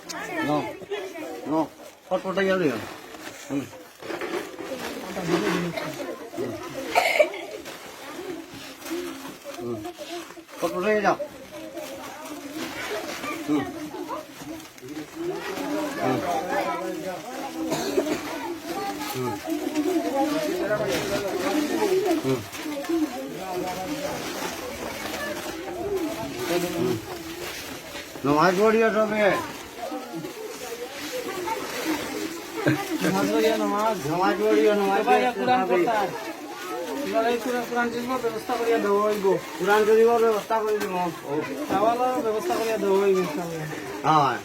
No, no, ফটোটা গেল দিও। ফটোটা যাও। নমাজ পড়িও তবে নমাজ পড়িও নমাজ ব্যবস্থা করিয়া দেওয়া হইব। কোরআন শরীফের ব্যবস্থা করে দিব। খাওয়ার ব্যবস্থা করিয়া দেওয়া হইব। হ্যাঁ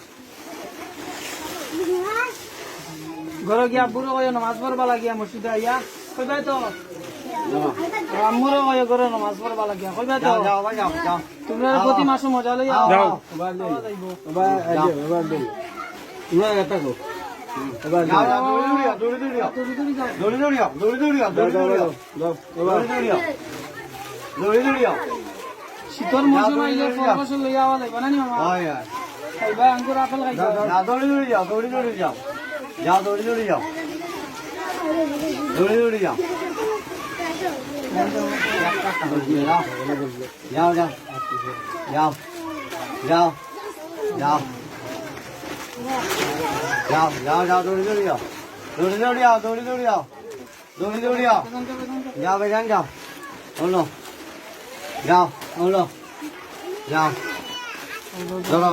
ঘরে গিয়া আব্বুরও কইয়া নমাজ পড়বা লাগিয়া মসজিদে আইয়া কইবাই তো আম্মুরও কইয়া ঘরে নমাজ পড়বা লাগিয়া কইবাই তো যাও যাও ভাই যাও যাও তোমরা প্রতি মাসে মজা লইয়া যাও শীতর মৌসুম আইলে ফল ফসল লইয়া আওয়া লাগবে না নি মামা খাইবা আঙ্গুর আপেল খাইবা দৌড়ি দৌড়ি যাও দৌড়ি দৌড়ি যাও যাও দৌড়ি দৌড়ি যাও দৌড়ি দৌড়ি যাও যাও যাও যাও যাও যাও যাও যাও যাও দৌড়ি দৌড়ি যাও দৌড়ি দৌড়ি যাও দৌড়ি দৌড়ি যাও দৌড়ি দৌড়ি যাও যাও বেজান যাও হলো যাও হলো যাও চলো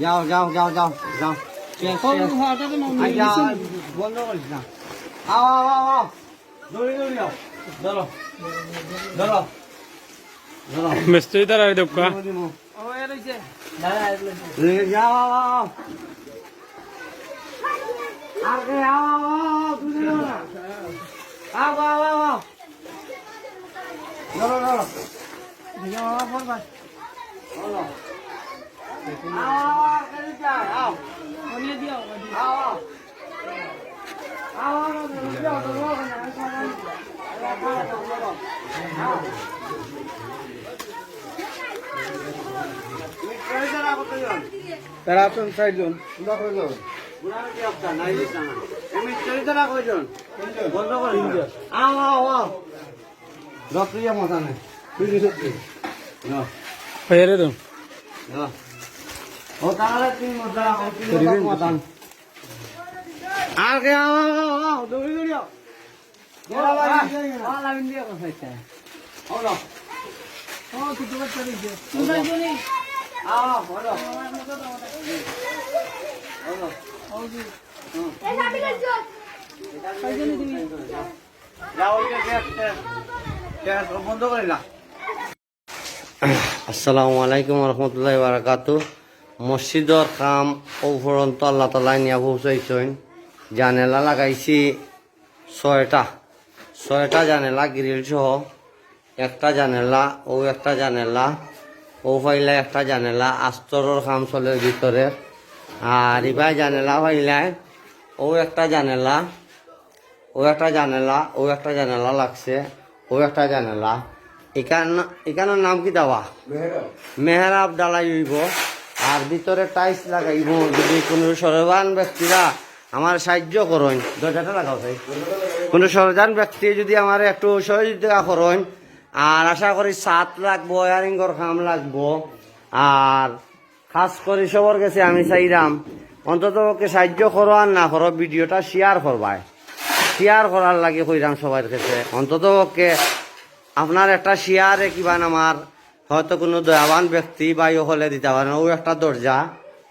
যাও যাও যাও যাও যাও বন্ধ করিস না আও আও আও আও দৌড়ি দৌড়ি যাও ধরো ধরো ধরো মিস্ত্রি তারা দেবকা ও এ রইছে যাও আও আও আরে আও আও আও তুই না আও আও আও আও ধরো ধরো দিও মামা পড়বা হলো আও কেন যাও আও করিয়ে দিও আও আও আও যাও ধরো তারা আপন চাইজন বন্ধ করে আও আও আও রক্রিয়া মজা নেই ফেরে দাও ও তাহলে তিন মজা মতান আর কে আও আও আও দৌড়ি দৌড়ি আও ও কিছু বাচ্চা দিছে তুই যাইবনি আও হলো হলো ওজি আসসালামু আলাইকুম রহমতুল্লাহ বারাকাতু মসজিদর কাম উপরন্ত আল্লাহ তালা নিয়ে পৌঁছাইছেন জানেলা লাগাইছি ছয়টা জানেলা গ্রিল সহ একটা জানেলা ও একটা জানেলা ও ফাইলা একটা জানেলা আস্তরের কাম চলে ভিতরে আর ইবাই জানেলা ফাইলায় ও একটা জানেলা ও একটা জানেলা ও একটা জানেলা লাগছে ও একটা জানেলা এখানের নাম কি দেওয়া মেহরাব ডালাই হইব আর ভিতরে টাইলস লাগাইব যদি কোনো সর্বান ব্যক্তিরা আমার সাহায্য করেন দরজাটা লাগাও ভাই কোনো সর্বান ব্যক্তি যদি আমার একটু সহযোগিতা করেন আর আশা করি ছাদ লাগবো ওয়ারিংর কাম লাগবো আর খাস করে সবার কাছে আমি চাইলাম অন্তত ওকে সাহায্য করো আর না করো ভিডিওটা শেয়ার করবাই শেয়ার করার লাগে কইরাম সবার কাছে অন্তত ওকে আপনার একটা শেয়ারে কিবা আমার হয়তো কোনো দয়াবান ব্যক্তি বা হলে দিতে পারেন ও একটা দরজা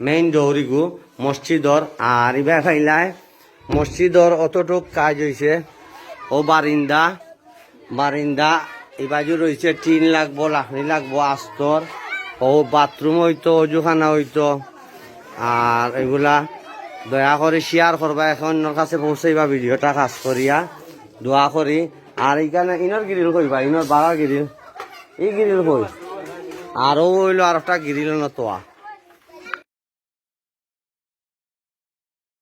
মেইন দৌড়িগু মসজিদর আর ইবা ফাইলায় মসজিদর অতটুক কাজ হয়েছে ও বারিন্দা এই বাজু রয়েছে টিন লাগবো লাকড়ি লাগবো আস্তর ও বাথরুম হইতো অজুখানা হইতো আর এগুলা দয়া করে শেয়ার করবা এখন কাছে পৌঁছাইবা ভিডিওটা কাজ করিয়া দোয়া করি আর এইখানে ইনর গিরিল কইবা ইনর বাড়া গিরিল এই গিরিল কই আরও হইলো আর একটা গিরিল নতোয়া